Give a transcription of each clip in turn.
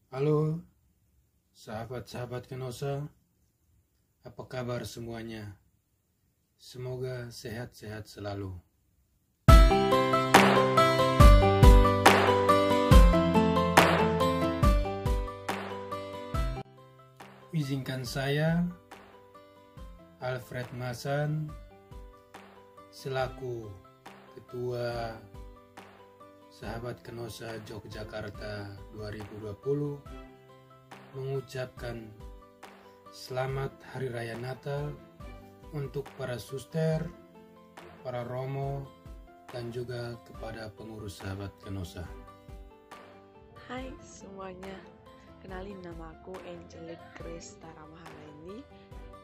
Halo, sahabat-sahabat Kenosa, apa kabar semuanya? Semoga sehat-sehat selalu. Izinkan saya, Alfred Masan, selaku Ketua Sahabat Kenosa Yogyakarta 2020 mengucapkan selamat Hari Raya Natal untuk para suster, para romo, dan juga kepada pengurus Sahabat Kenosa. Hai semuanya, kenalin nama aku Angelic Grace Taramahaleni,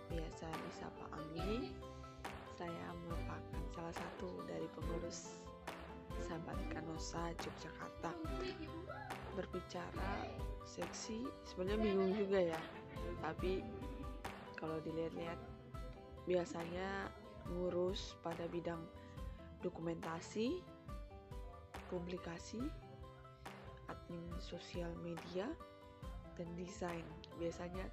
biasa disapa Anggi. Saya merupakan salah satu dari pengurus Sahabat Kenosa Yogyakarta. Berbicara seksi sebenarnya bingung juga ya, tapi kalau dilihat-lihat biasanya ngurus pada bidang dokumentasi, publikasi, admin sosial media, dan desain. Biasanya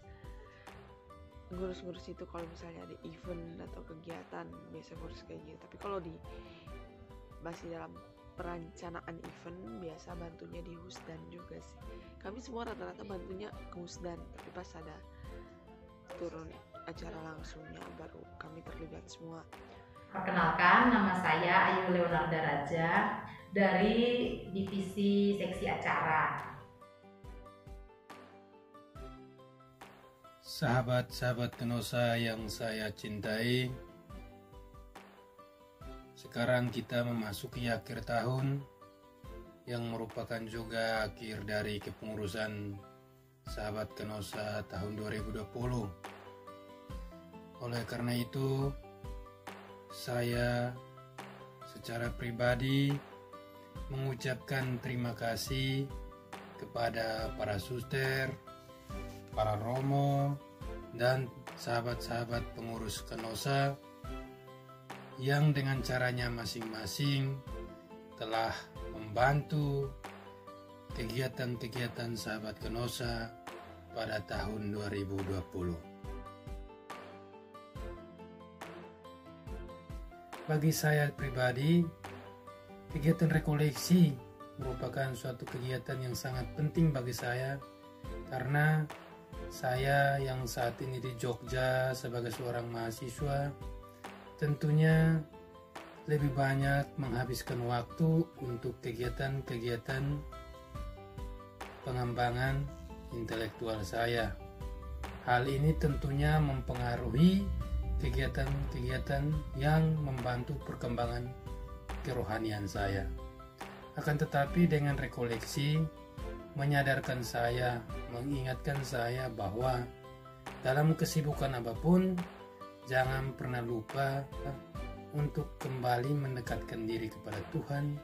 ngurus-ngurus itu kalau misalnya ada event atau kegiatan, biasa ngurus kayak gitu. Tapi kalau masih dalam perencanaan event, biasa bantunya di Husdan juga sih. Kami semua rata-rata bantunya ke Husdan, tapi pas ada turun acara langsungnya baru kami terlibat semua. Perkenalkan, nama saya Ayu Leonarda Raja dari Divisi Seksi Acara. Sahabat-sahabat Kenosa yang saya cintai, sekarang kita memasuki akhir tahun yang merupakan juga akhir dari kepengurusan Sahabat Kenosa tahun 2020. Oleh karena itu, saya secara pribadi mengucapkan terima kasih kepada para suster, para romo, dan sahabat-sahabat pengurus Kenosa yang dengan caranya masing-masing telah membantu kegiatan-kegiatan Sahabat Kenosa pada tahun 2020. Bagi saya pribadi, kegiatan rekoleksi merupakan suatu kegiatan yang sangat penting bagi saya, karena saya yang saat ini di Jogja sebagai seorang mahasiswa tentunya lebih banyak menghabiskan waktu untuk kegiatan-kegiatan pengembangan intelektual saya. Hal ini tentunya mempengaruhi kegiatan-kegiatan yang membantu perkembangan kerohanian saya. Akan tetapi dengan rekoleksi menyadarkan saya, mengingatkan saya bahwa dalam kesibukan apapun, jangan pernah lupa untuk kembali mendekatkan diri kepada Tuhan,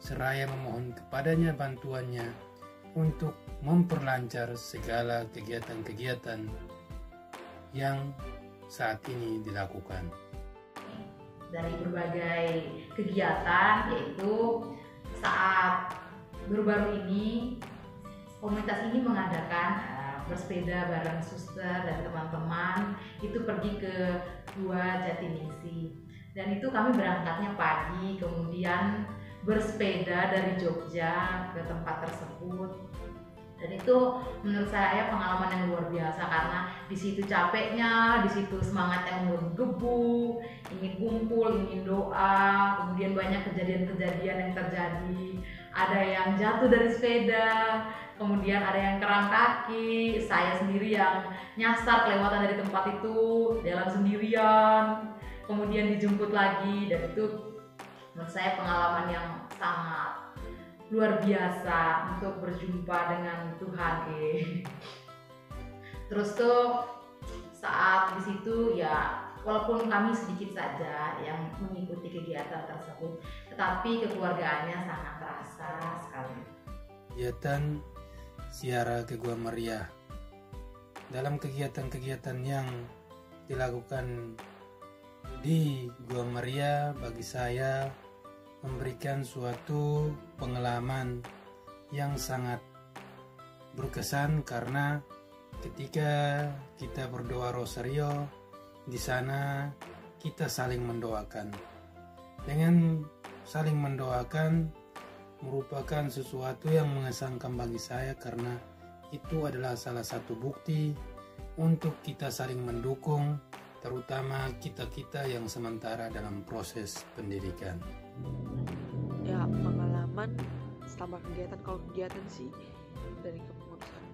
seraya memohon kepadanya bantuannya untuk memperlancar segala kegiatan-kegiatan yang saat ini dilakukan. Dari berbagai kegiatan, yaitu saat baru-baru ini komunitas ini mengadakan bersepeda bareng suster dan teman-teman itu pergi ke Gua Jatiningsih, dan itu kami berangkatnya pagi, kemudian bersepeda dari Jogja ke tempat tersebut. Dan itu menurut saya pengalaman yang luar biasa, karena di situ capeknya, di situ semangat yang menggebu, ingin kumpul, ingin doa, kemudian banyak kejadian-kejadian yang terjadi. Ada yang jatuh dari sepeda, kemudian ada yang kerang kaki, saya sendiri yang nyasar kelewatan dari tempat itu, jalan sendirian, kemudian dijemput lagi, dan itu menurut saya pengalaman yang sangat luar biasa untuk berjumpa dengan Tuhan. Terus tuh saat di situ ya, walaupun kami sedikit saja yang mengikuti kegiatan tersebut, tetapi kekeluargaannya sangat terasa sekali. Kegiatan Ziarah ke Gua Meriah. Dalam kegiatan-kegiatan yang dilakukan di Gua Meriah, bagi saya memberikan suatu pengalaman yang sangat berkesan karena ketika kita berdoa rosario, di sana kita saling mendoakan. Dengan saling mendoakan merupakan sesuatu yang mengesankan bagi saya karena itu adalah salah satu bukti untuk kita saling mendukung, terutama kita-kita yang sementara dalam proses pendidikan. Ya, pengalaman selama kegiatan, kalau kegiatan sih dari kepengurusan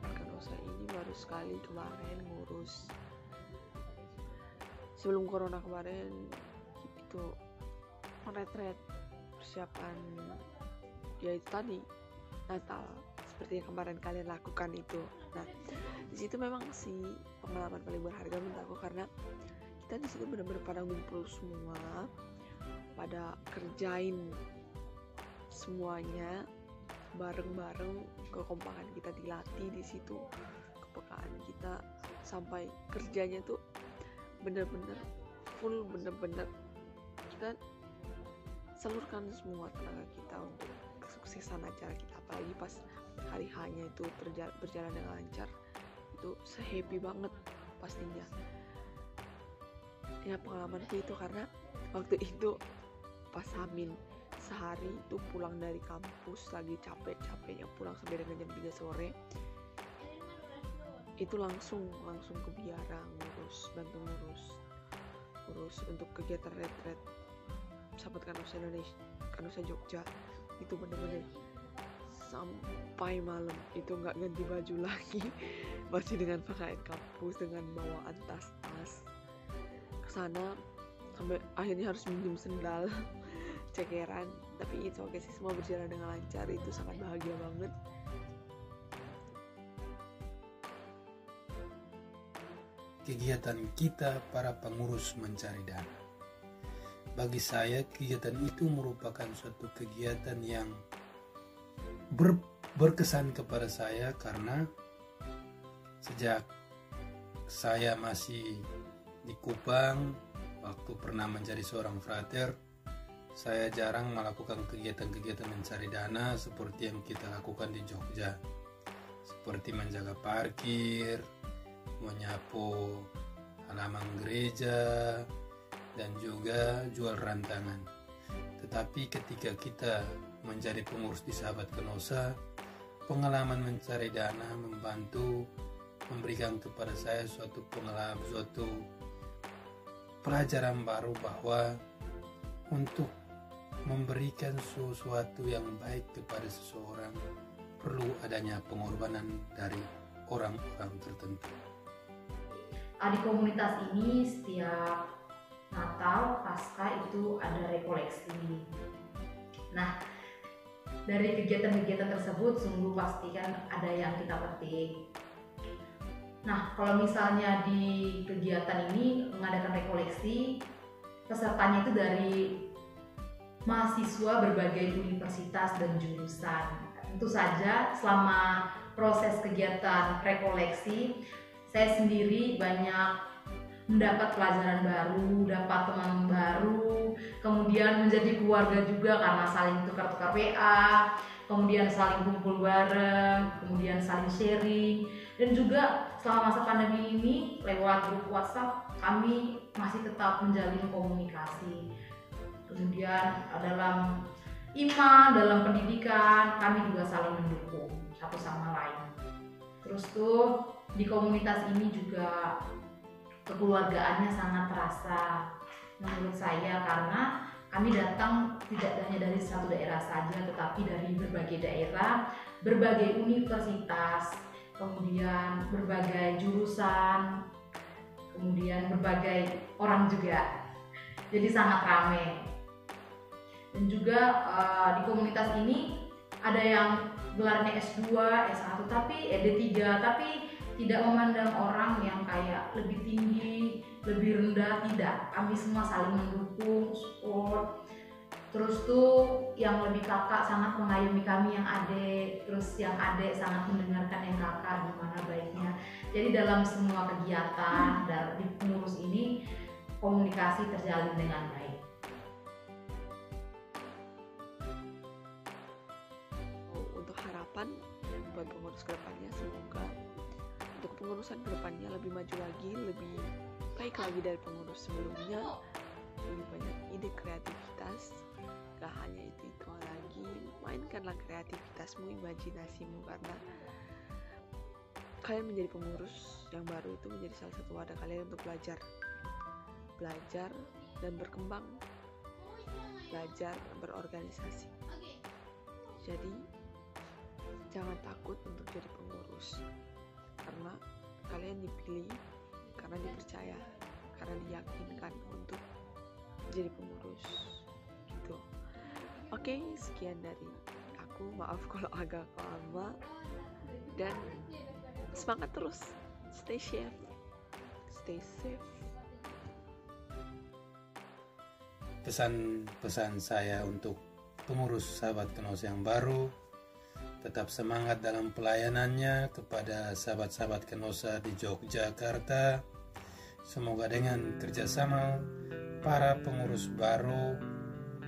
Kanosa ini baru sekali kemarin ngurus. Sebelum corona kemarin itu retret persiapan, yaitu tadi Natal seperti yang kemarin kalian lakukan itu. Nah, di situ memang sih pengalaman paling berharga menurut aku, karena kita di situ benar-benar pada ngumpul semua, pada kerjain semuanya bareng-bareng, kekompakan kita dilatih di situ, kepekaan kita sampai kerjanya tuh benar-benar full, benar-benar kita salurkan semua tenaga kita untuk kesuksesan acara kita. Apalagi pas hari hanya itu berjalan dengan lancar, itu se-happy banget pastinya. Ya, pengalamanku itu karena waktu itu pas Hamin sehari itu pulang dari kampus lagi capek-capeknya pulang sampai dengan jam 3 sore, itu langsung ke Biara bantu ngurus untuk kegiatan retret sahabat Kanosa Indonesia, Kanosa Jogja. Itu bener-bener sampai malam itu nggak ganti baju lagi, masih dengan pakaian kampus, dengan bawaan tas-tas kesana, sampai akhirnya harus minjem sendal cekeran. Tapi itu oke sih, semua berjalan dengan lancar, itu sangat bahagia banget. Kegiatan kita para pengurus mencari dana. Bagi saya kegiatan itu merupakan suatu kegiatan yang berkesan kepada saya karena sejak saya masih di Kupang, waktu pernah menjadi seorang frater, saya jarang melakukan kegiatan-kegiatan mencari dana seperti yang kita lakukan di Jogja, seperti menjaga parkir, menyapu halaman gereja, dan juga jual rantangan. Tetapi ketika kita menjadi pengurus di Sahabat Kanosa, pengalaman mencari dana membantu memberikan kepada saya suatu pelajaran baru bahwa untuk memberikan sesuatu yang baik kepada seseorang perlu adanya pengorbanan dari orang-orang tertentu. Di komunitas ini setiap Natal, Pasca itu ada rekoleksi. Nah, dari kegiatan-kegiatan tersebut sungguh pastikan ada yang kita petik. Nah, kalau misalnya di kegiatan ini mengadakan rekoleksi, pesertanya itu dari mahasiswa berbagai universitas dan jurusan. Tentu saja selama proses kegiatan rekoleksi, saya sendiri banyak mendapat pelajaran baru, dapat teman baru, kemudian menjadi keluarga juga karena saling tukar-tukar WA, kemudian saling kumpul bareng, kemudian saling sharing. Dan juga selama masa pandemi ini lewat grup WhatsApp kami masih tetap menjalin komunikasi. Kemudian dalam iman, dalam pendidikan kami juga saling mendukung satu sama lain. Terus tuh di komunitas ini juga kekeluargaannya sangat terasa menurut saya, karena kami datang tidak hanya dari satu daerah saja, tetapi dari berbagai daerah, berbagai universitas, kemudian berbagai jurusan, kemudian berbagai orang juga. Jadi sangat ramai. Dan juga di komunitas ini ada yang gelarnya S2, S1, tapi D3, tapi tidak memandang orang yang kayak lebih tinggi, lebih rendah, tidak. Kami semua saling mendukung, support. Terus tuh yang lebih kakak sangat mengayomi kami yang adik, terus yang adik sangat mendengarkan yang kakak gimana baiknya. Jadi dalam semua kegiatan dari pengurus ini komunikasi terjalin dengan baik. Untuk harapan buat pengurus kedepannya. Semoga untuk pengurusan kedepannya lebih maju lagi, lebih baik lagi dari pengurus sebelumnya, lebih banyak ide kreativitas. Gak hanya itu lagi, mainkanlah kreativitasmu, imajinasimu, karena kalian menjadi pengurus yang baru itu menjadi salah satu wadah kalian untuk belajar dan berkembang, belajar berorganisasi. Jadi jangan takut untuk jadi pengurus, karena kalian dipilih, karena dipercaya, karena diyakinkan untuk jadi pengurus gitu. Oke, sekian dari aku, maaf kalau agak lama, dan semangat terus, stay safe. Pesan-pesan saya untuk pengurus sahabat Kenosa yang baru, tetap semangat dalam pelayanannya kepada sahabat-sahabat Kenosa di Yogyakarta. Semoga dengan kerjasama para pengurus baru,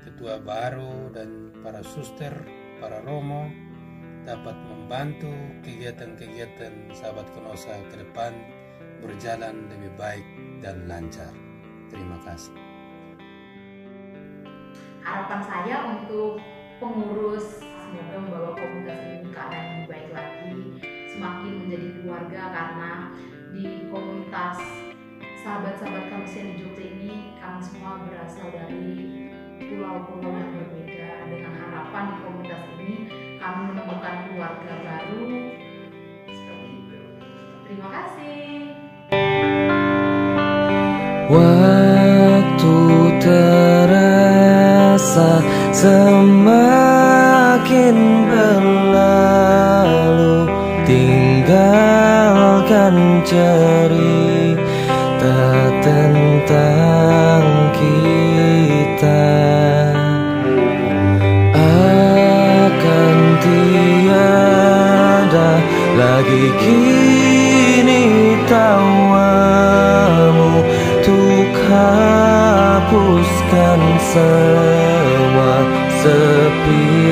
ketua baru, dan para suster, para romo dapat membantu kegiatan-kegiatan sahabat Kenosa ke depan berjalan lebih baik dan lancar. Terima kasih. Harapan saya untuk pengurus, semoga membawa komunitas ini ke arah yang lebih baik lagi, semakin menjadi keluarga, karena di komunitas sahabat-sahabat Kenosa di Jogja ini kami semua berasal dari pulau-pulau yang berbeda. Dengan harapan di komunitas ini kami menemukan keluarga baru seperti itu. Terima kasih. Waktu terasa semakin berlalu, tinggalkan cerita tentang kita. Akan tiada lagi kini tawamu untuk hapuskan semua sepi